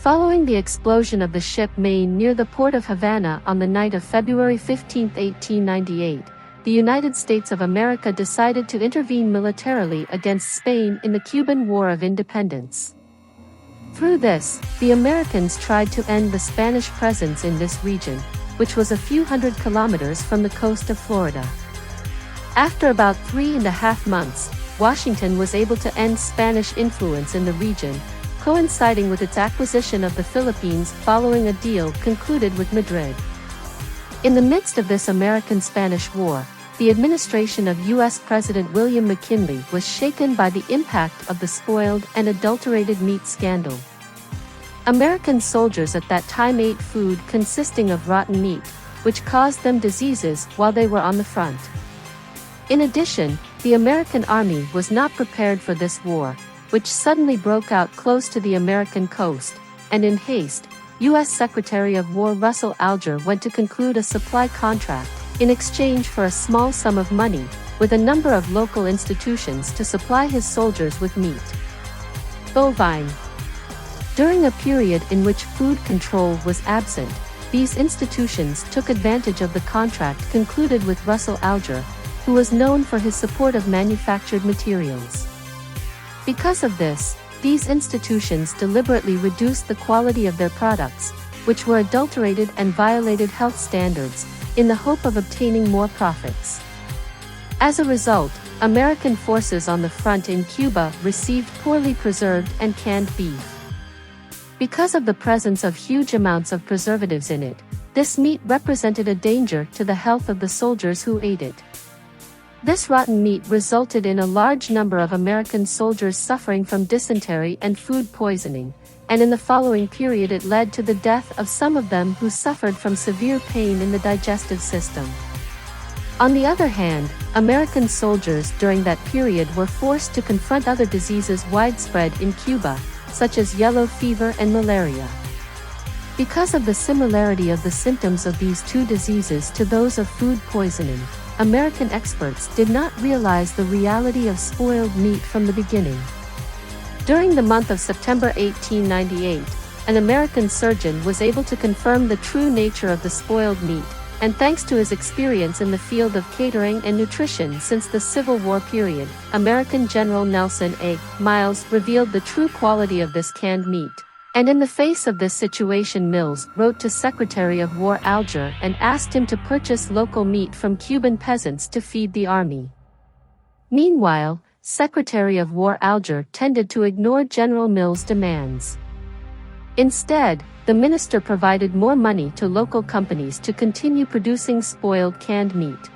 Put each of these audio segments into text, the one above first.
Following the explosion of the ship Maine near the port of Havana on the night of February 15, 1898, the United States of America decided to intervene militarily against Spain in the Cuban War of Independence. Through this, the Americans tried to end the Spanish presence in this region, which was a few hundred kilometers from the coast of Florida. After about 3.5 months, Washington was able to end Spanish influence in the region, coinciding with its acquisition of the Philippines following a deal concluded with Madrid. In the midst of this American-Spanish War, the administration of U.S. President William McKinley was shaken by the impact of the spoiled and adulterated meat scandal. American soldiers at that time ate food consisting of rotten meat, which caused them diseases while they were on the front. In addition, the American army was not prepared for this war, which suddenly broke out close to the American coast, and in haste, U.S. Secretary of War Russell Alger went to conclude a supply contract, in exchange for a small sum of money, with a number of local institutions to supply his soldiers with meat. Bovine. During a period in which food control was absent, these institutions took advantage of the contract concluded with Russell Alger, who was known for his support of manufactured materials. Because of this, these institutions deliberately reduced the quality of their products, which were adulterated and violated health standards, in the hope of obtaining more profits. As a result, American forces on the front in Cuba received poorly preserved and canned beef. Because of the presence of huge amounts of preservatives in it, this meat represented a danger to the health of the soldiers who ate it. This rotten meat resulted in a large number of American soldiers suffering from dysentery and food poisoning, and in the following period it led to the death of some of them who suffered from severe pain in the digestive system. On the other hand, American soldiers during that period were forced to confront other diseases widespread in Cuba, such as yellow fever and malaria. Because of the similarity of the symptoms of these two diseases to those of food poisoning, American experts did not realize the reality of spoiled meat from the beginning. During the month of September 1898, an American surgeon was able to confirm the true nature of the spoiled meat, and thanks to his experience in the field of catering and nutrition since the Civil War period, American General Nelson A. Miles revealed the true quality of this canned meat. And in the face of this situation, Mills wrote to Secretary of War Alger and asked him to purchase local meat from Cuban peasants to feed the army. Meanwhile, Secretary of War Alger tended to ignore General Mills' demands. Instead, the minister provided more money to local companies to continue producing spoiled canned meat.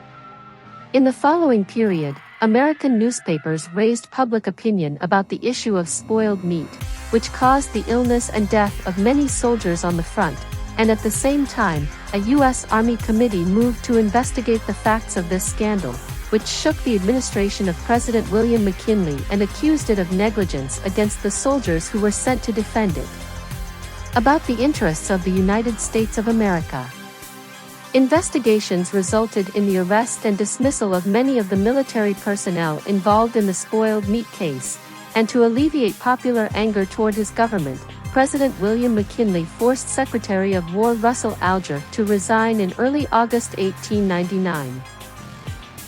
In the following period, American newspapers raised public opinion about the issue of spoiled meat, which caused the illness and death of many soldiers on the front, and at the same time, a U.S. Army committee moved to investigate the facts of this scandal, which shook the administration of President William McKinley and accused it of negligence against the soldiers who were sent to defend it. About the interests of the United States of America. Investigations resulted in the arrest and dismissal of many of the military personnel involved in the spoiled meat case, and to alleviate popular anger toward his government, President William McKinley forced Secretary of War Russell Alger to resign in early August 1899.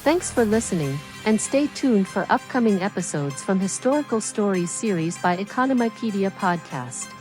Thanks for listening, and stay tuned for upcoming episodes from Historical Stories series by Economipedia Podcast.